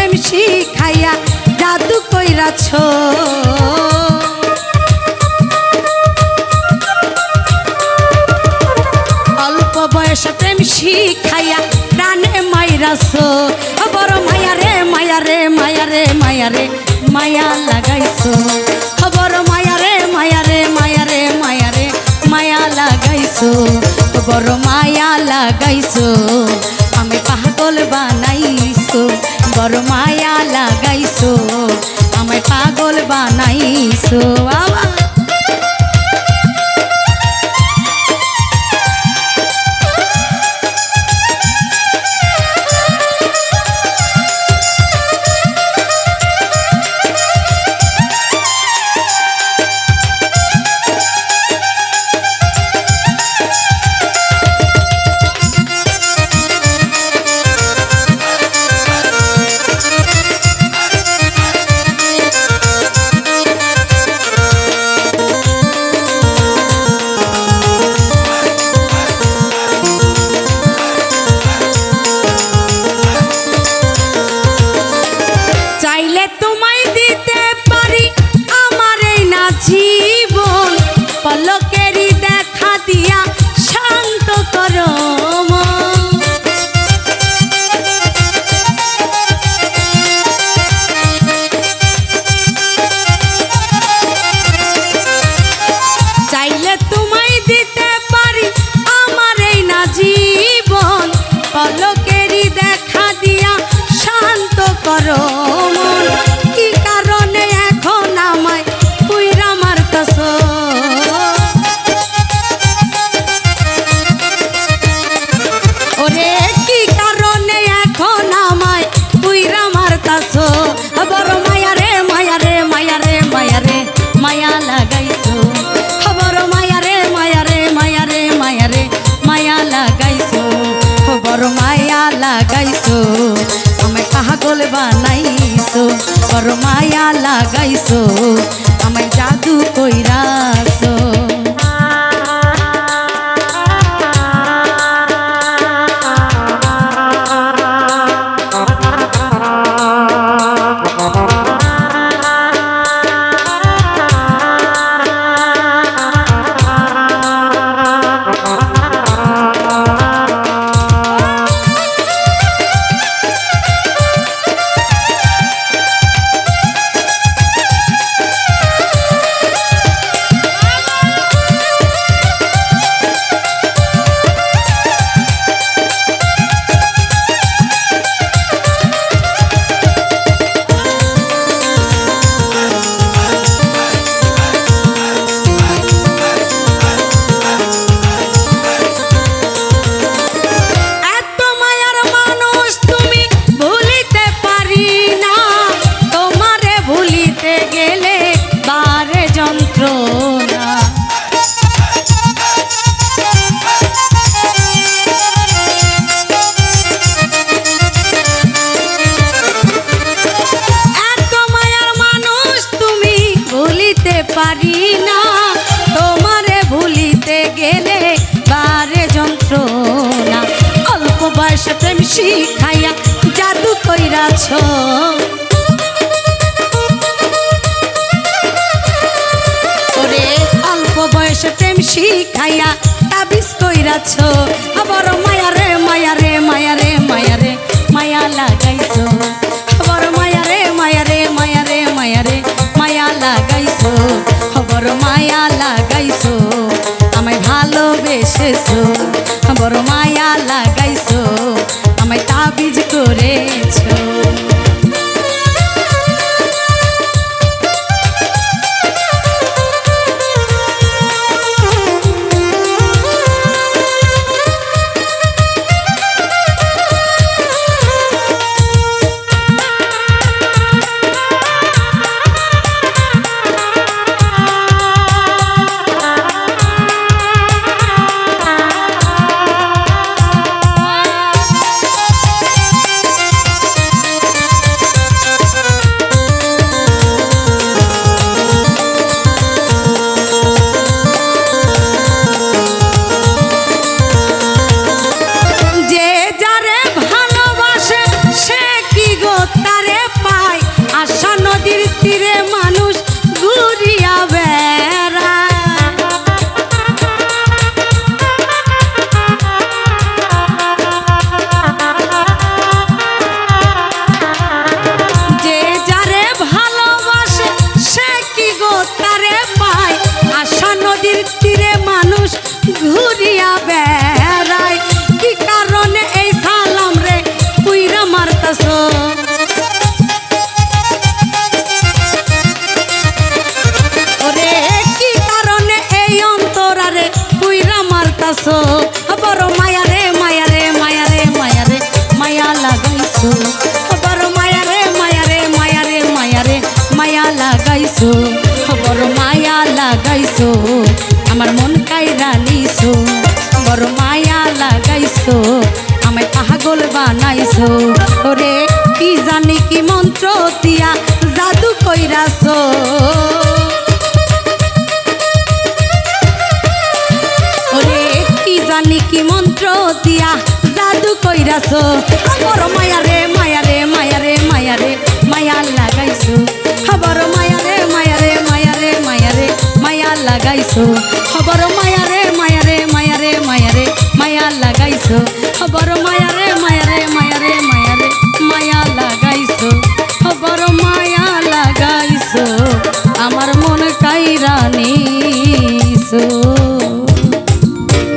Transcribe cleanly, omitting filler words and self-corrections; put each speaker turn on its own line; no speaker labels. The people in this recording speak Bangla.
প্রেম শিখাইয়া জাদু কইরাছ। অল্প বয়স প্রেম শিখাইয়া প্রাণে মাইরাছ। বড় মায়া রে মায়া রে মায়া রে মায়া রে মায়া লাগাইছো। বড় মায়া রে মায়া রে মায়া রে মায়া রে মায়া লাগাইছো। বড় মায়া লাগাইছো আমি পাগল বানাইছো। বড় মায়া লাগাইছো আমায় পাগল বানাইছো। বাবা পলকেরই দেখা দিয়া শান্ত করো মন। চাইলে তোমায় দিতে পারি আমার এই না জীবন। পলকেরই দেখা দিয়া শান্ত করো মন। কি কারণে এখন আমায় পুইরা মারতাছো? বড় মায়া রে মায়া রে মায়া রে মায়া রে মায়া লাগাইছো। বড় মায়া রে মায়া রে মায়া রে মায়া রে মায়া লাগাইছো। বড় মায়া লাগাইছো আমায় পাগল বানাইছো। বড় মায়া লাগাইছো আমায় জাদু কইরাছো। পারি না তোমারে ভুলিতে গেলে বারে যন্ত্রণা। অল্প বয়সে প্রেম শিখাইয়া জাদু কইরাছ। ওরে অল্প বয়সে প্রেম শিখাইয়া তাবিজ কইরাছ। বড় মায়া রে মায়া রে মায়া রে মায়া রে মায়া লাগাইছো। বড় মায়া রে মায়া রে মায়া রে মায়া রে মায়া লাগাইছো। বড় মায়া লাগাইছো আমায় ভালোবেসেছো। বড় মায়া লাগাইছো আমায় তাবিজ করেছো। ঘুরিয়া বেড়াই কি কারণে এই সালাম রে পুইরা মারতাছ ওরে কি কারণে এই অন্তরারে পুইরা মারতাছ বড় মায়া রে মায়া রে মায়া রে মায়া রে মায়া লাগাইছো বড় মায়া রে মায়া রে মায়া রে মায়া রে মায়া লাগাইছো বড় মায়া লাগাইছো আমার মন কাইরা নিছো বড় মায়া লাগাইছো আমায় পাগল বানাইছো ওরে কি জানি কি মন্ত্র দিয়া জাদু কইরাছো ওরে কি জানি কি মন্ত্র দিয়া জাদু কইরাছো বড় মায়া রে মায়া রে মায়া রে মায়া রে মায়া লাগাইছো বড় মায়া রে মায়া রে মায়া রে মায়া রে মায়া লাগাইছো বড় মায়া রে মায়া রে মায়া রে মায়া রে মায়া লাগাইছো বড় মায়া